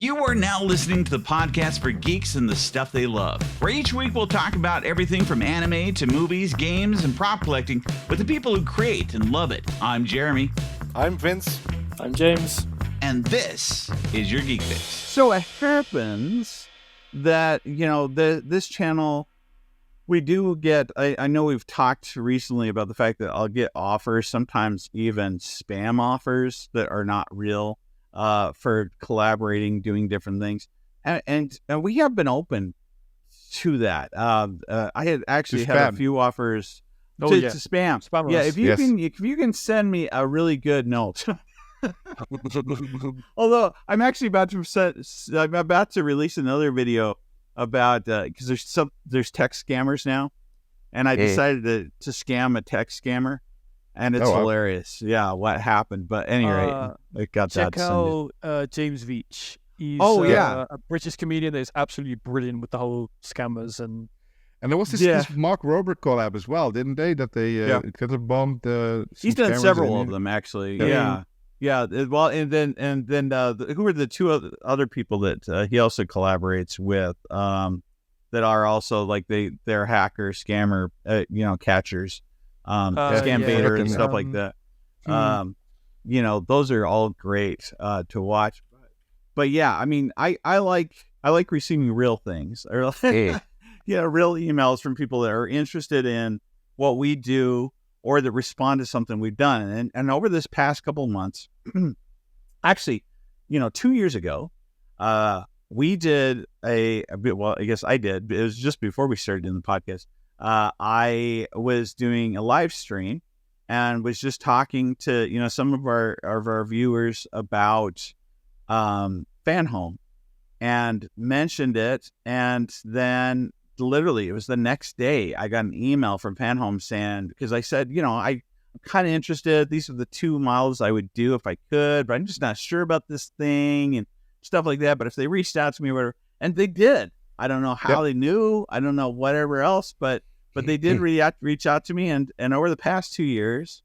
You are now listening to the podcast for geeks and the stuff they love, where each week we'll talk about everything from anime to movies, games, and prop collecting with the people who create and love it. I'm Jeremy. I'm Vince. I'm James. And this is your Geek Fix. So it happens that, this channel, we do get, I know we've talked recently about the fact that I'll get offers, sometimes even spam offers that are not real. For collaborating, doing different things, and we have been open to that. I had actually had a few offers to spam. Yeah, if you can send me a really good note. Although I'm actually about to release another video about because there's text scammers now, and I decided to scam a text scammer. And it's hilarious. Yeah, what happened. But anyway, it got that. Check out James Veach. He's a British comedian that is absolutely brilliant with the whole scammers. And there was this Mark Robert collab as well, didn't they? That they could have bombed he's done several of them, actually. Yeah. Well, and then who are the two other people that he also collaborates with that are also like they're hacker, scammer, catchers. Scam baiter and stuff like that. Those are all great to watch. But yeah, I mean, I like receiving real things, real emails from people that are interested in what we do or that respond to something we've done. And over this past couple of months, actually, 2 years ago, we did I guess I did. It was just before we started doing the podcast. I was doing a live stream and was just talking to, some of our viewers about Fanhome and mentioned it. And then literally it was the next day I got an email from Fanhome saying, because I said, I'm kind of interested. These are the 2 models I would do if I could, but I'm just not sure about this thing and stuff like that. But if they reached out to me or whatever, and they did. I don't know how they knew. I don't know whatever else, but they did reach out to me, and over the past 2 years,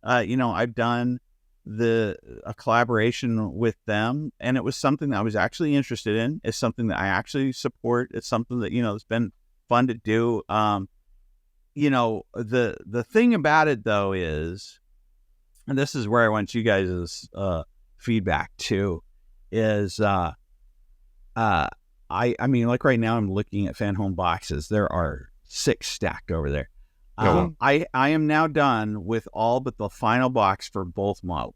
I've done a collaboration with them, and it was something that I was actually interested in. It's something that I actually support. It's something that it's been fun to do. The thing about it though is, and this is where I want you guys' feedback too, is I mean, like right now, I'm looking at Fanhome boxes. There are 6 stacked over there. I am now done with all but the final box for both models.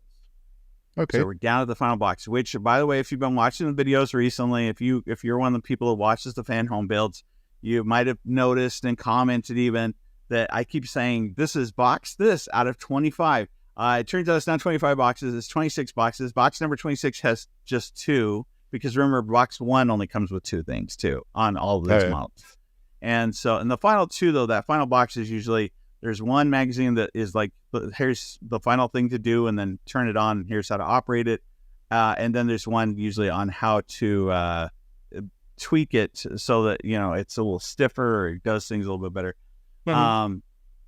Okay. So we're down to the final box, which, by the way, if you've been watching the videos recently, if you're one of the people who watches the Fanhome builds, you might have noticed and commented even that I keep saying this is box this out of 25. It turns out it's not 25 boxes. It's 26 boxes. Box number 26 has just 2. Because remember, box 1 only comes with 2 things too on all of these models. And so in the final 2, though, that final box is usually there's one magazine that is like, here's the final thing to do, and then turn it on, and here's how to operate it. And then there's one usually on how to tweak it so that it's a little stiffer or it does things a little bit better. But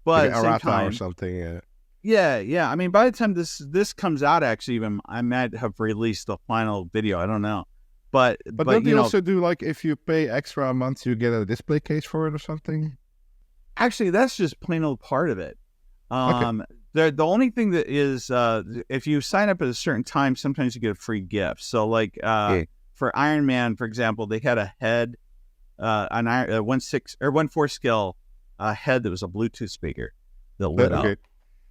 like at the same time, or something. Yeah. I mean, by the time this comes out, actually, even I might have released the final video. I don't know. But don't they also do, like, if you pay extra a month, you get a display case for it or something? Actually, that's just plain old part of it. The only thing that is, if you sign up at a certain time, sometimes you get a free gift. So, like, for Iron Man, for example, they had a head, an 1/4 scale head that was a Bluetooth speaker that lit up.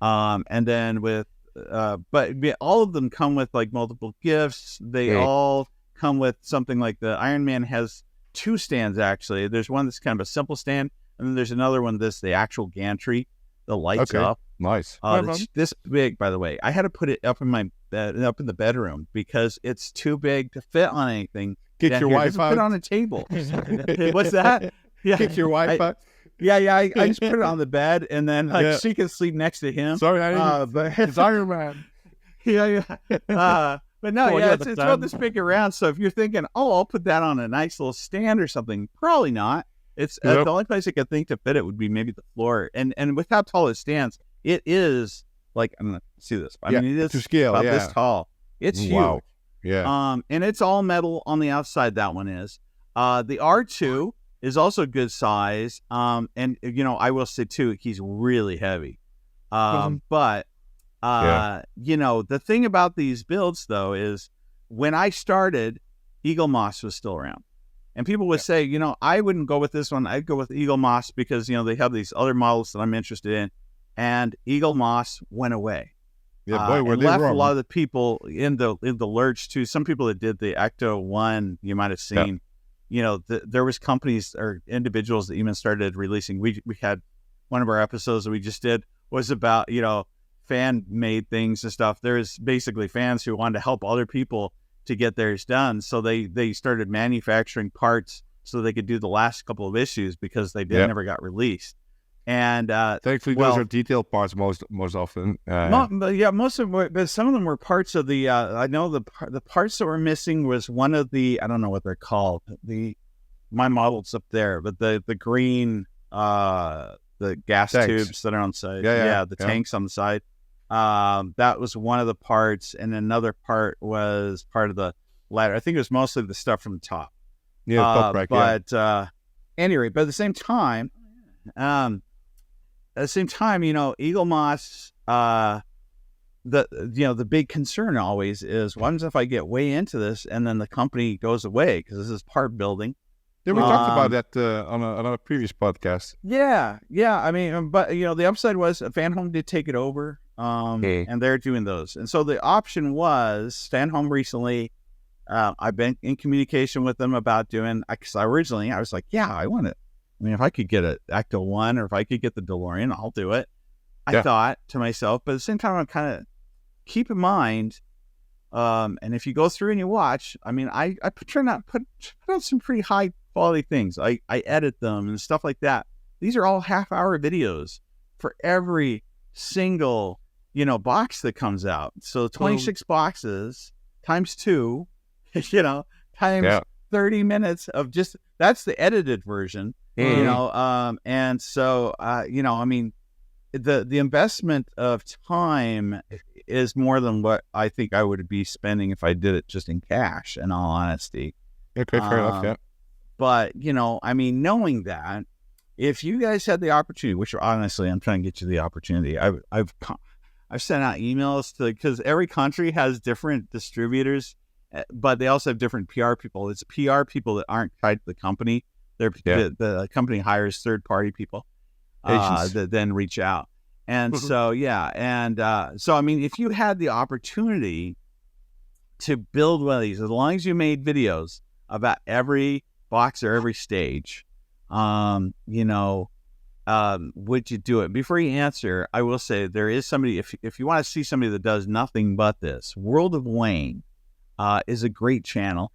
And then with, but all of them come with like multiple gifts. They all come with something like the Iron Man has 2 stands, actually. There's one that's kind of a simple stand, and then there's another one that's the actual gantry that lights up. Nice. It's this big, by the way. I had to put it up in my bed, up in the bedroom, because it's too big to fit on anything. Get your wife out. Put it on a table. What's that? Yeah. Kick your wife out. I just put it on the bed, and then she can sleep next to him. Sorry, it's Iron Man. But no, it's about this big around. So if you're thinking, I'll put that on a nice little stand or something, probably not. It's the only place I could think to fit it would be maybe the floor. And with how tall it stands, it is like, I'm gonna see this. I mean, it is to scale, about this tall. It's huge. Wow. Yeah. And it's all metal on the outside. That one is. The R2 is also good size. And I will say too, he's really heavy. But the thing about these builds though is when I started, Eagle Moss was still around. And people would say, I wouldn't go with this one. I'd go with Eagle Moss because, they have these other models that I'm interested in. And Eagle Moss went away. Yeah, boy, were they left wrong. a lot of the people in the lurch too. Some people that did the Ecto 1, you might have seen, there was companies or individuals that even started releasing. We had one of our episodes that we just did was about, fan-made things and stuff. There's basically fans who wanted to help other people to get theirs done. So they started manufacturing parts so they could do the last couple of issues because they never got released. And thankfully, those are detailed parts most often. Most of them, but some of them were parts of the. I know the parts that were missing was one of the. I don't know what they're called. My model's up there, but the green the gas tanks. Tubes that are on the side. The tanks on the side. That was one of the parts, and another part was part of the ladder. I think it was mostly the stuff from the top. Yeah, the top rack. But anyway, but at the same time, Eagle Moss, the big concern always is, what happens if I get way into this and then the company goes away because this is part building. Yeah, we talked about that on a previous podcast. Yeah. I mean, but the upside was Fanhome did take it over, and they're doing those. And so the option was Fanhome recently. I've been in communication with them about doing. Because originally I was like, yeah, I want it. I mean, if I could get an Ecto 1 or if I could get the DeLorean, I'll do it. I thought to myself, but at the same time, I'm kind of keep in mind. And if you go through and you watch, I mean, I put out some pretty high quality things. I edit them and stuff like that. These are all half-hour videos for every single, box that comes out. So 26 boxes times 2, times 30 minutes of just, that's the edited version, and so, I mean, the investment of time is more than what I think I would be spending if I did it just in cash, in all honesty. Okay, fair enough, yeah. But, I mean, knowing that, if you guys had the opportunity, which honestly, I'm trying to get you the opportunity. I've sent out emails because every country has different distributors, but they also have different PR people. It's PR people that aren't tied to the company. The company hires third-party people that then reach out. And so, so, I mean, if you had the opportunity to build one of these, as long as you made videos about every box or every stage, would you do it? Before you answer, I will say there is somebody, if you want to see somebody that does nothing but this, World of Wayne is a great channel.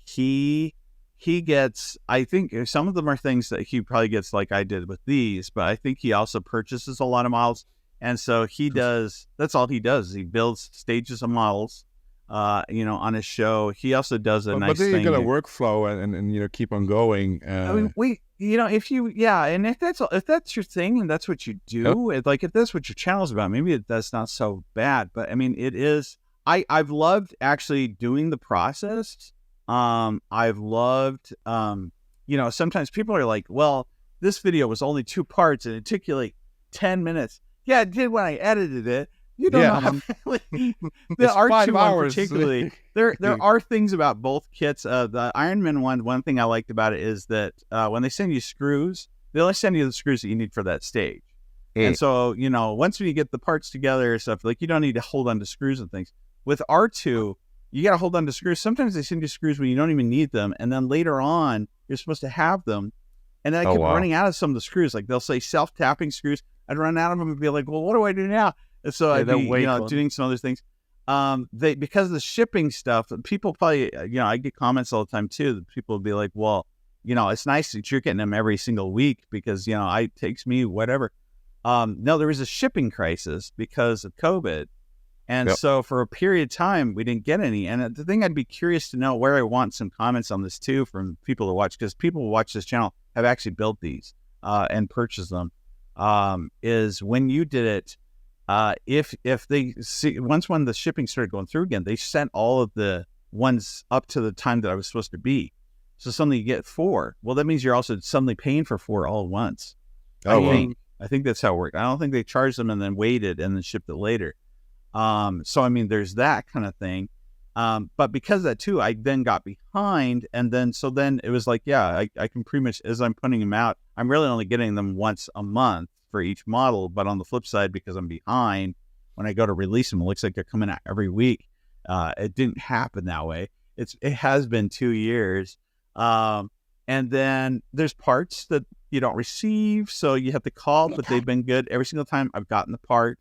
He gets, I think some of them are things that he probably gets like I did with these, but I think he also purchases a lot of models. And so that's all he does. He builds stages of models, on his show. He also does a nice thing. But then you got a workflow and keep on going. I mean, and if that's your thing and that's what you do, if that's what your channel's about, maybe that's not so bad. But I mean, it is, I've loved actually doing the process. I've loved, sometimes people are like, well, this video was only 2 parts and it took you like 10 minutes. Yeah, it did when I edited it. You don't know how the R2 one particularly. There are things about both kits. The Iron Man one thing I liked about it is that when they send you screws, they only send you the screws that you need for that stage. And so, once you get the parts together and stuff, like you don't need to hold on to screws and things. With R2, you got to hold on to screws. Sometimes they send you screws when you don't even need them. And then later on, you're supposed to have them. And then I kept running out of some of the screws. Like they'll say self-tapping screws. I'd run out of them and be like, well, what do I do now? And so I'd be, doing some other things. Because of the shipping stuff, people probably, I get comments all the time too. That people will be like, well, it's nice that you're getting them every single week because, it takes me whatever. No, there was a shipping crisis because of COVID. And so for a period of time, we didn't get any. And the thing I'd be curious to know, where I want some comments on this too from people to watch, because people who watch this channel have actually built these and purchased them, is when you did it, if they see when the shipping started going through again, they sent all of the ones up to the time that I was supposed to be. So suddenly you get 4. Well, that means you're also suddenly paying for 4 all at once. I think that's how it worked. I don't think they charged them and then waited and then shipped it later. So I mean, there's that kind of thing. But because of that too, I then got behind, and then it was like, yeah, I can pretty much, as I'm putting them out, I'm really only getting them once a month for each model. But on the flip side, because I'm behind, when I go to release them, it looks like they're coming out every week. It didn't happen that way. It has been 2 years. And then there's parts that you don't receive, so you have to call, but they've been good every single time I've gotten the part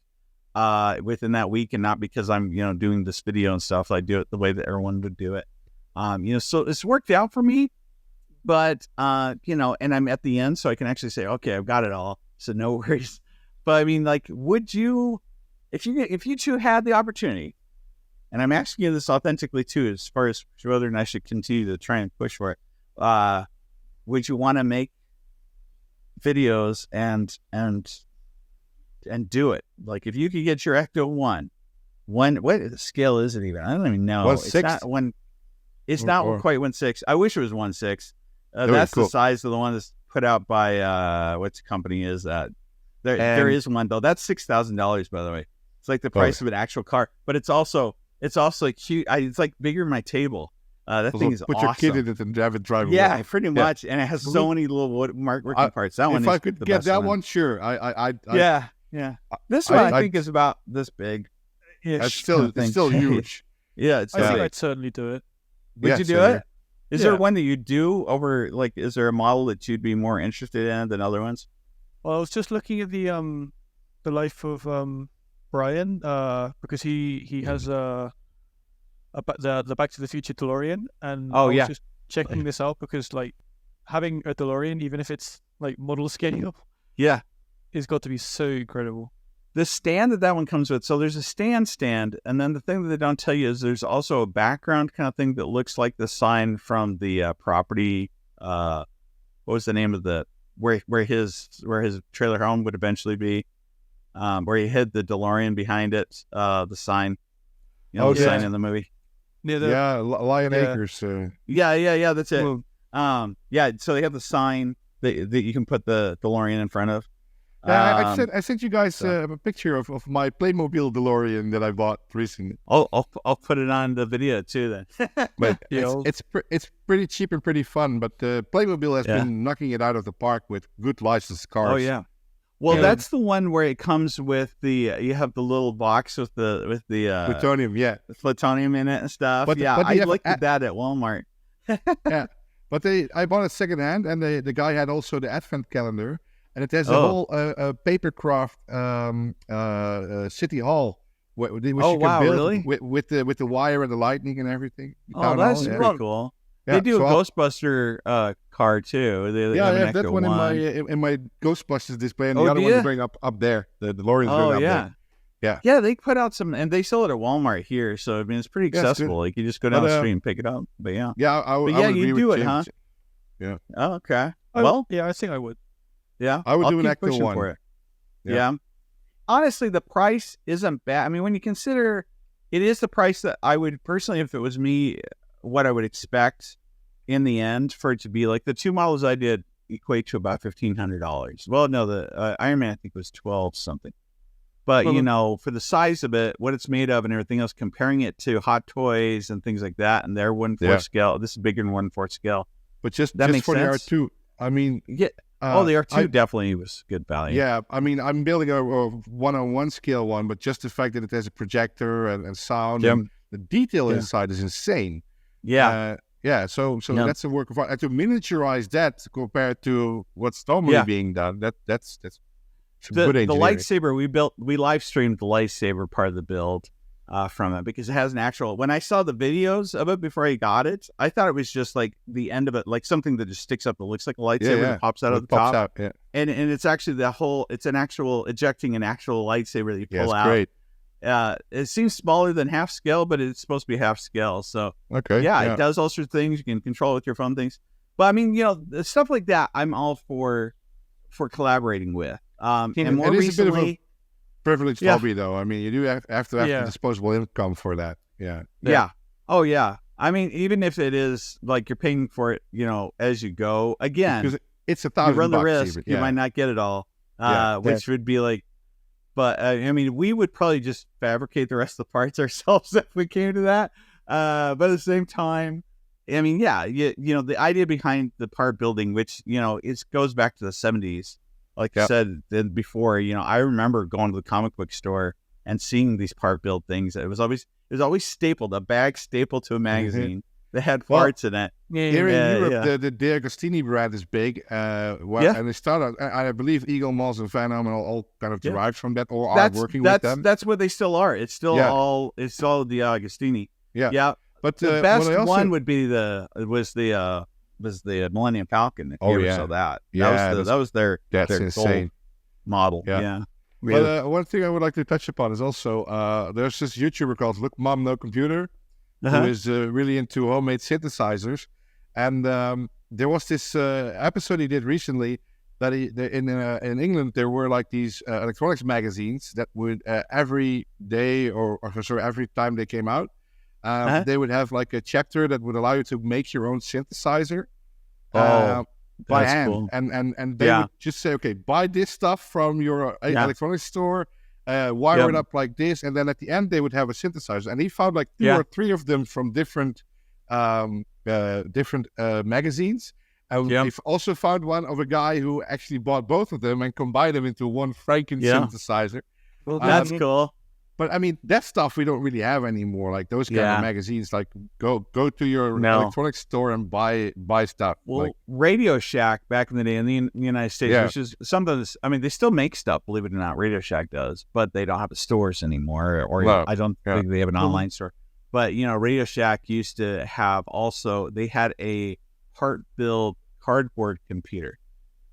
within that week, and not because I'm doing this video and stuff. I do it the way that everyone would do it. So it's worked out for me, but and I'm at the end, so I can actually say, okay, I've got it all, so no worries. But I mean, like, would you, if you two had the opportunity, and I'm asking you this authentically too, as far as whether or not I should continue to try and push for it, would you want to make videos and do it? Like, if you could get your Ecto 1, what scale is it even? I don't even know. 1/6? It's not quite 1/6. I wish it was 1/6. That's cool. The size of the one that's put out by what's company is that? There is one though. That's $6,000, by the way. It's like the price of an actual car, but it's also cute. It's like bigger than my table. That thing is put awesome. Put your kid in it and have it drive away. Yeah, pretty much. And it has so many little working parts. That one. If I could get that one, sure. Yeah. This one I think is about this big. It's still huge. Yeah, it's. I think I'd certainly do it. Would you do it? Is there one that you do over? Like, is there a model that you'd be more interested in than other ones? Well, I was just looking at the life of Brian, because he has the Back to the Future DeLorean, and I was just checking this out because, like, having a DeLorean, even if it's like model scale, is got to be so incredible. The stand that one comes with, so there's a stand, and then the thing that they don't tell you is there's also a background kind of thing that looks like the sign from the property. What was the name of where his trailer home would eventually be? Where he hid the DeLorean behind it, the sign. The sign in the movie. Lion Acres. Yeah, that's it. So they have the sign that you can put the DeLorean in front of. I sent you guys a picture of my Playmobil DeLorean that I bought recently. I'll put it on the video too then. But it's pretty cheap and pretty fun. But Playmobil has been knocking it out of the park with good licensed cars. Oh yeah. Well, that's the one where it comes with you have the little box with the plutonium, plutonium in it and stuff. But I looked at that at Walmart. But I bought it secondhand, and the guy had also the advent calendar, and it has a whole papercraft city hall, which you can build with the wire and the lightning and everything. That's pretty cool. Yeah, they do a Ghostbuster car too. I have that one in my Ghostbusters display, and the other one's going up there. The DeLorean's going up there. Yeah. They put out some, and they sell it at Walmart here. So I mean, it's pretty accessible. Like, you just go down the street and pick it up. But I would you do it, James. huh? Yeah. Oh, okay. I think I would. Yeah, I would I'll do an keep Ecto pushing 1 for it. Yeah. Honestly, the price isn't bad. I mean, when you consider, it is the price that I would personally, if it was me, what I would expect in the end for it to be. Like, the 2 models I did equate to about $1,500. Well, no, the Iron Man I think was 12 something. But for the size of it, what it's made of, and everything else, comparing it to Hot Toys and things like that, and their 1/4 scale, this is bigger than 1/4 scale. But just makes for sense. the R2, I mean, the R2 definitely was good value. Yeah, I mean, I'm building a 1/1 scale one, but just the fact that it has a projector and sound, and the detail inside is insane. Yeah. So that's a work of art. And to miniaturize that compared to what's normally being done, that's good engineering. The lightsaber we live streamed the lightsaber part of the build from it, because it has an actual. When I saw the videos of it before I got it, I thought it was just like the end of it, like something that just sticks up that looks like a lightsaber that pops out of the top. And it's actually it's an actual ejecting an actual lightsaber that you pull out. Great. It seems smaller than half scale, but it's supposed to be half scale. So it does all sorts of things. You can control it with your phone things. But I mean, stuff like that, I'm all for collaborating with. And more recently, privileged hobby, though. I mean, you do have to have the disposable income for that. Yeah. Oh, yeah. I mean, even if it is like you're paying for it, as you go, again, because it's $1,000. You run the risk. You might not get it all, which would be like, but I mean, we would probably just fabricate the rest of the parts ourselves if we came to that. But at the same time, I mean, the idea behind the part building, which, it goes back to the 70s. Like I said before, I remember going to the comic book store and seeing these part build things. It was always stapled, a bag stapled to a magazine that had parts in it. Here in Europe, the De Agostini brand is big. And they started, I believe Eagle Malls and Fanhome and all kind of derived from that, or are working with them. That's what they still are. It's still all De Agostini. Yeah. But the best one would be the Millennium Falcon. If you ever saw that. That was their insane model. Yeah. But one thing I would like to touch upon is also there's this YouTuber called Look Mom No Computer who is really into homemade synthesizers, and there was this episode he did recently that in England there were like these electronics magazines that would every day or every time they came out. They would have like a chapter that would allow you to make your own synthesizer by hand. Cool. And they would just say, okay, buy this stuff from your electronics store, wire it up like this, and then at the end they would have a synthesizer. And he found like 2 or 3 of them from different magazines. And he also found one of a guy who actually bought both of them and combined them into one Franken synthesizer. Well, that's cool. But I mean, that stuff we don't really have anymore. Like those kind of magazines, like go to your electronics store and buy stuff. Well, Radio Shack back in the day in the United States, which is something. I mean, they still make stuff, believe it or not. Radio Shack does, but they don't have the stores anymore, or I don't think they have an online store. But Radio Shack used to have they had a part build cardboard computer.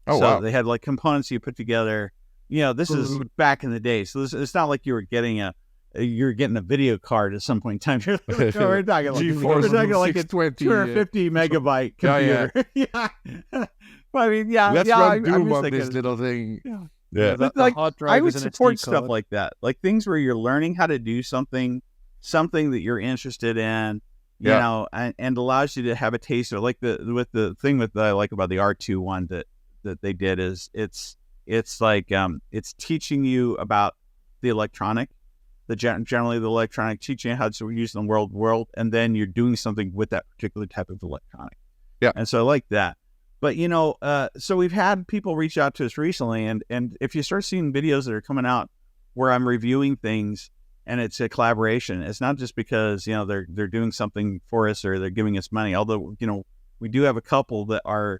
So they had like components you put together. This is back in the day, so it's not like you're getting a video card at some point in time. We're talking like a 250 megabyte computer. I mean, let's run Doom on this little thing. But like, I would support stuff like that, like things where you're learning how to do something that you're interested in, you know, and allows you to have a taste of, like the thing that I like about the R2 one that they did is it's like it's teaching you about the electronic, generally the electronic, teaching you how to use in the world, and then you're doing something with that particular type of electronic. Yeah, and so I like that. But so we've had people reach out to us recently, and if you start seeing videos that are coming out where I'm reviewing things and it's a collaboration, it's not just because they're doing something for us or they're giving us money. Although we do have a couple that are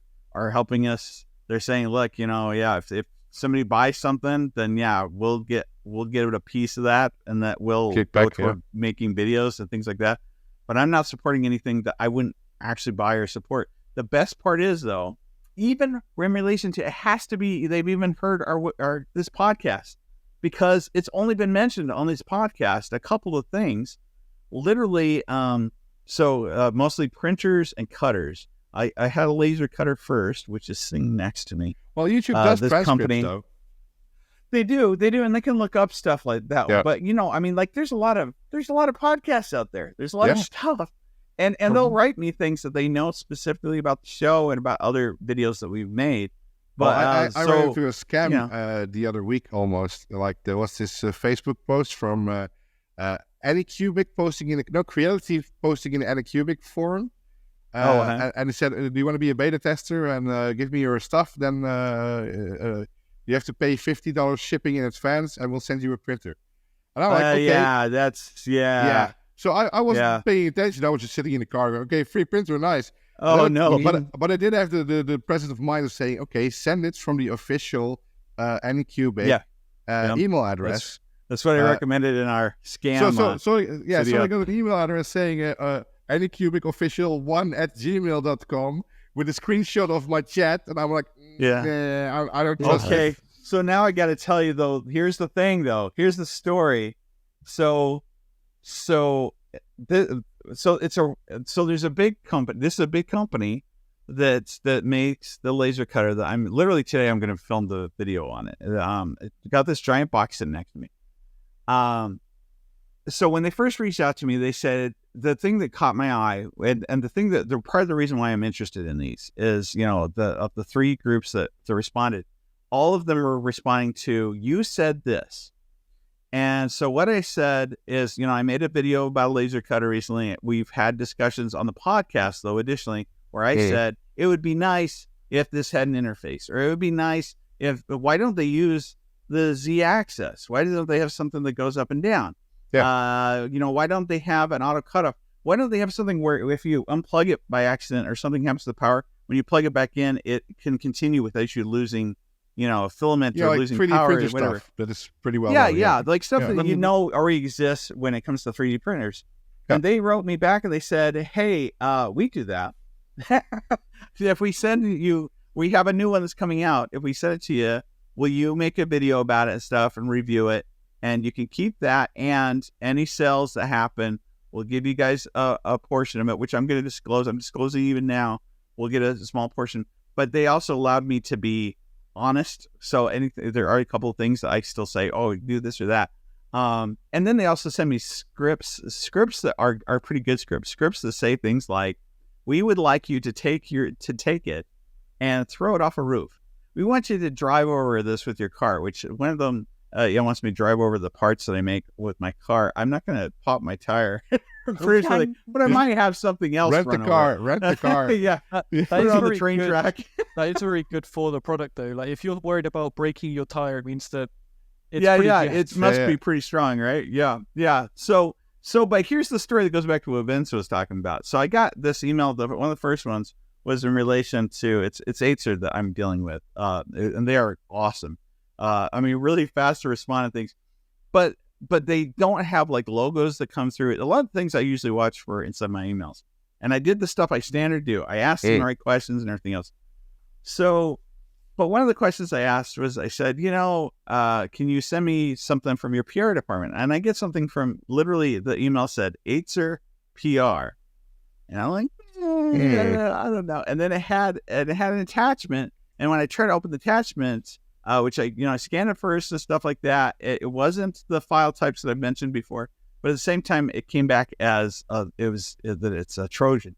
helping us. They're saying, look, if somebody buys something, then we'll get a piece of that, and that will go toward making videos and things like that. But I'm not supporting anything that I wouldn't actually buy or support. The best part is, though, even in relation to, it has to be they've even heard our this podcast, because it's only been mentioned on this podcast a couple of things, literally. Mostly printers and cutters. I had a laser cutter first, which is sitting next to me. Well, YouTube does transcripts, though. They do, and they can look up stuff like that. Yeah. But I mean, like there's a lot of podcasts out there. There's a lot of stuff, and they'll write me things that they know specifically about the show and about other videos that we've made. But I ran into a scam the other week almost. Like there was this Facebook post from Anycubic posting Creative posting in the Anycubic forum. And it said, do you want to be a beta tester and give me your stuff? Then you have to pay $50 shipping in advance, and we'll send you a printer. And I'm like, okay. Yeah. So I wasn't paying attention. I was just sitting in the car going, okay, free printer, nice. No. But I did have the presence of mind of saying, okay, send it from the official Anycubic email address. That's what I recommended in our scam. So I got an email address saying anycubicofficial1@gmail.com with a screenshot of my chat, and I'm like, I don't trust it. So now I got to tell you though. Here's the thing, though. Here's the story. So there's a big company. This is a big company that makes the laser cutter that I'm literally today. I'm going to film the video on it. It got this giant box sitting next to me. So when they first reached out to me, they said the thing that caught my eye, and the thing that part of the reason why I'm interested in these is, of the 3 groups that responded, all of them were responding to, you said this. And so what I said is, I made a video about a laser cutter recently. We've had discussions on the podcast, though, additionally, where I said it would be nice if this had an interface, or it would be nice why don't they use the Z-axis? Why don't they have something that goes up and down? Yeah. Why don't they have an auto cutoff? Why don't they have something where if you unplug it by accident or something happens to the power, when you plug it back in, it can continue without you losing, a filament or like losing 3D power or printer whatever. Stuff that is pretty well known. Yeah, like stuff that already exists when it comes to 3D printers. Yeah. And they wrote me back and they said, hey, we do that. If we send you, we have a new one that's coming out. If we send it to you, will you make a video about it and stuff and review it? And you can keep that, and any sales that happen, we'll give you guys a portion of it, which I'm going to disclose. I'm disclosing even now. We'll get a small portion. But they also allowed me to be honest. So there are a couple of things that I still say, oh, do this or that. And then they also send me scripts that are pretty good scripts that say things like, we would like you to take it and throw it off a roof. We want you to drive over this with your car, which one of them wants me to drive over the parts that I make with my car. I'm not going to pop my tire, but I might have something else. Rent the car. Yeah, that put it on the train track. That is very good for the product, though. Like if you're worried about breaking your tire, it means that it's pretty good. It must be pretty strong, right? Yeah. So, but here's the story that goes back to what Vinz was talking about. So I got this email. One of the first ones was in relation to it's Atezr that I'm dealing with, and they are awesome. Really fast to respond to things, but they don't have like logos that come through. A lot of things I usually watch for inside my emails, and I did the stuff I standard do. I asked them the right questions and everything else. So, but one of the questions I asked was, I said, can you send me something from your PR department? And I get something from literally the email said Atezr PR, and I'm like, I don't know. And then it had an attachment, and when I tried to open the attachment, which I scanned it first and stuff like that, it wasn't the file types that I've mentioned before, but at the same time, it came back as it's a Trojan.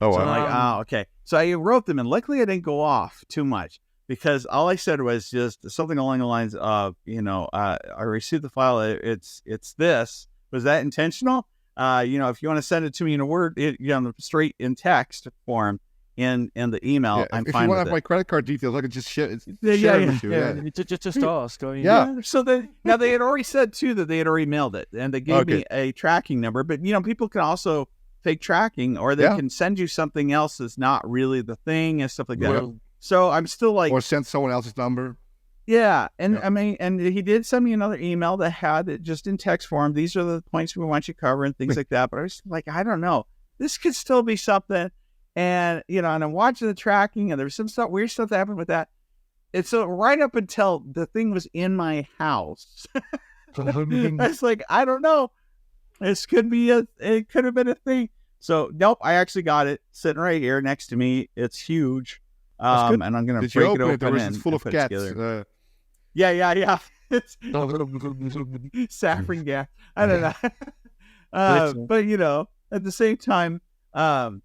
Oh, wow. So I'm like, oh, okay. So I wrote them, and luckily I didn't go off too much, because all I said was just something along the lines of, I received the file. It's this. Was that intentional? If you want to send it to me in a Word, straight in text form in the email, I'm fine with it. If you want to have my credit card details, I could just share it with you. Just ask. So now they had already said too that they had already mailed it, and they gave me a tracking number. But people can also fake tracking, or they can send you something else that's not really the thing and stuff like that. Well, so I'm still like, or send someone else's number. Yeah, and and he did send me another email that had it just in text form. These are the points we want you to cover and things like that. But I was like, I don't know. This could still be something. And and I'm watching the tracking, and there was some weird stuff that happened with that. And so right up until the thing was in my house, I was like, I don't know. This could be it could have been a thing. So nope, I actually got it sitting right here next to me. It's huge. And I'm gonna break it open and full of cats. Yeah. It's saffron gas. I don't know. But at the same time, so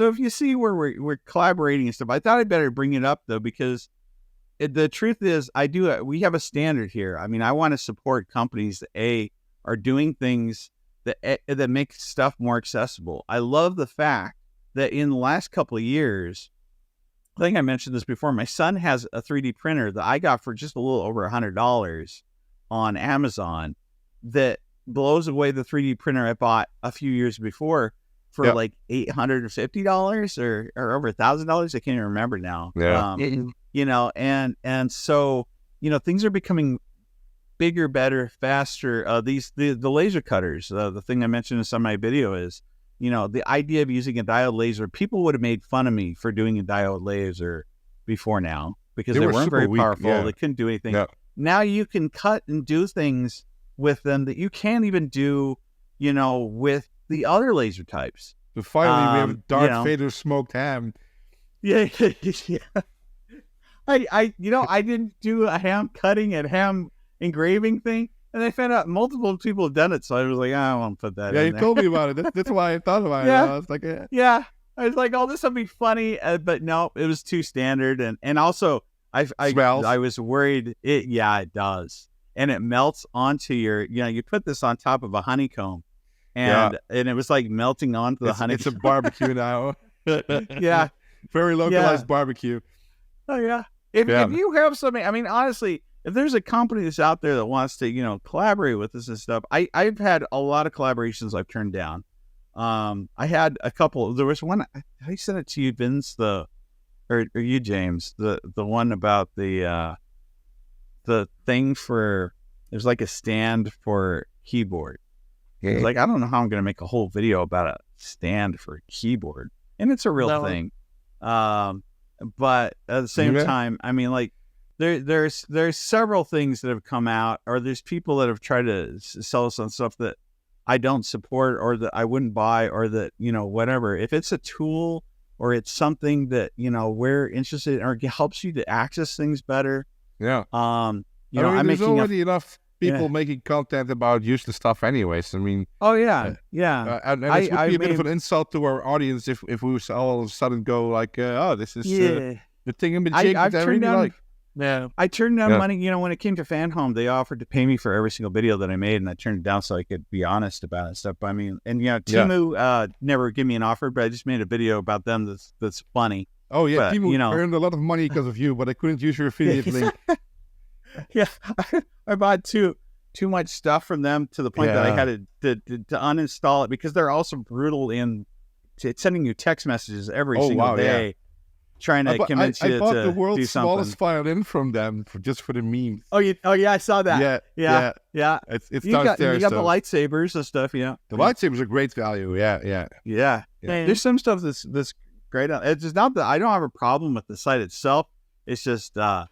if you see where we're collaborating and stuff, I thought I'd better bring it up though, because the truth is we have a standard here. I want to support companies that are doing things that make stuff more accessible. I love the fact that in the last couple of years, I think I mentioned this before, my son has a 3D printer that I got for just a little over $100 on Amazon that blows away the 3D printer I bought a few years before for like $850 or over $1,000. I can't even remember now. And so, things are becoming bigger, better, faster. The laser cutters, the thing I mentioned in some of my video is, the idea of using a diode laser, people would have made fun of me for doing a diode laser before now, because they weren't very powerful. Yeah. They couldn't do anything. Yeah. Now you can cut and do things with them that you can't even do, with the other laser types. So finally, we have Darth Vader smoked ham. Yeah. I didn't do a ham cutting and ham engraving thing And I found out multiple people have done it, so I was like, I won't put that in you there. told me about it. That's why I thought about it. I was like, yeah. I was like, oh, this will be funny, but no, it was too standard, and also I was worried. It does, and it melts onto your. You put this on top of a honeycomb, and it was like melting onto the honeycomb. It's a barbecue now. Yeah, very localized barbecue. Oh yeah. If you have something, I mean, honestly, if there's a company that's out there that wants to, collaborate with us and stuff, I've had a lot of collaborations I've turned down. I had a couple. There was one. I sent it to you, Vinz, or you, James, the one about the thing for. There's like a stand for keyboard. Yeah. It's like, I don't know how I'm going to make a whole video about a stand for a keyboard, and it's a real thing. But at the same time, I mean, like, there's several things that have come out, or there's people that have tried to sell us on stuff that I don't support, or that I wouldn't buy, or that, whatever. If it's a tool or it's something that, we're interested in, or helps you to access things better. Yeah. There's already enough people making content about useless stuff anyways. I mean. Oh, yeah. And it would be a bit of an insult to our audience if we all of a sudden go like, this is the thingamajig that I really like. Yeah, I turned down money. When it came to Fanhome, they offered to pay me for every single video that I made, and I turned it down so I could be honest about it and stuff. But I mean, and Temu never gave me an offer, but I just made a video about them that's funny. Oh yeah, but, Temu earned a lot of money because of you, but I couldn't use your affiliate link. Yeah, I bought too much stuff from them to the point that I had to uninstall it, because they're also brutal in sending you text messages every single day. Yeah. Trying to convince you to do something. I bought the world's smallest violin from them just for the memes. Oh yeah, I saw that. Yeah. It's downstairs. You got the lightsabers and stuff. Yeah, the lightsabers are great value. Yeah. There's some stuff that's great. It's just not that I don't have a problem with the site itself. It's just I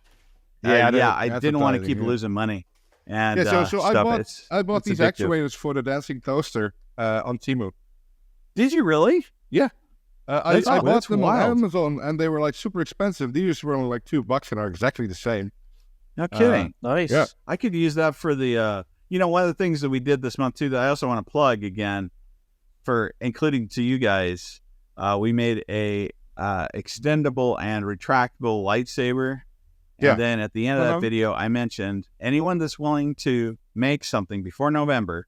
didn't want to keep losing money. And so I bought these actuators for the dancing toaster on Temu. Did you really? Yeah. I bought them on Amazon, and they were like super expensive. These were only like $2 and are exactly the same. No kidding. Nice. Yeah. I could use that for the, one of the things that we did this month too, that I also want to plug again, for including to you guys. We made a extendable and retractable lightsaber. And then at the end of that video, I mentioned anyone that's willing to make something before November,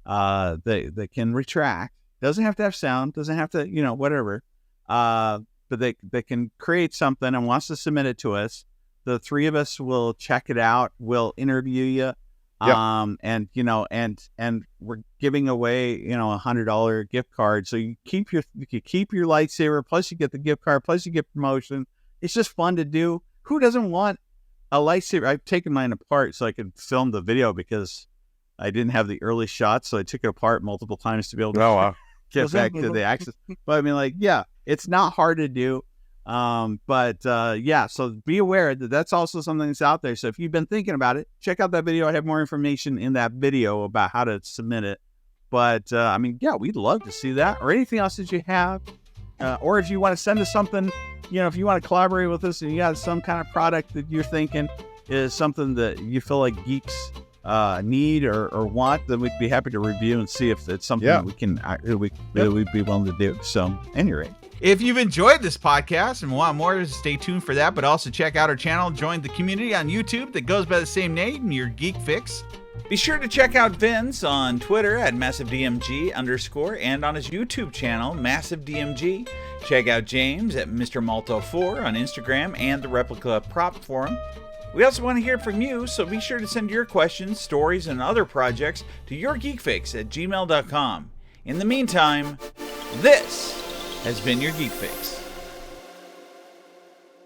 they can retract. Doesn't have to have sound, doesn't have to, whatever. But they can create something and wants to submit it to us. The three of us will check it out. We'll interview you. And we're giving away, $100 gift card. So you keep your lightsaber, plus you get the gift card, plus you get promotion. It's just fun to do. Who doesn't want a lightsaber? I've taken mine apart so I could film the video, because I didn't have the early shots. So I took it apart multiple times to be able to get back to the access. But I mean, it's not hard to do. So be aware that that's also something that's out there. So if you've been thinking about it, check out that video. I have more information in that video about how to submit it. But we'd love to see that, or anything else that you have. Or if you want to send us something, if you want to collaborate with us and you got some kind of product that you're thinking is something that you feel like geeks need or want, then we'd be happy to review and see if it's something that we'd be willing to do. So, anyway. If you've enjoyed this podcast and want more, stay tuned for that, but also check out our channel, join the community on YouTube that goes by the same name, your Geek Fix. Be sure to check out Vinz on Twitter at massivedmg_ and on his YouTube channel, massivedmg. Check out James at Mr. Malto4 on Instagram and the Replica Prop Forum. We also want to hear from you, so be sure to send your questions, stories, and other projects to yourgeekfix@gmail.com. In the meantime, this has been your Geek Fix.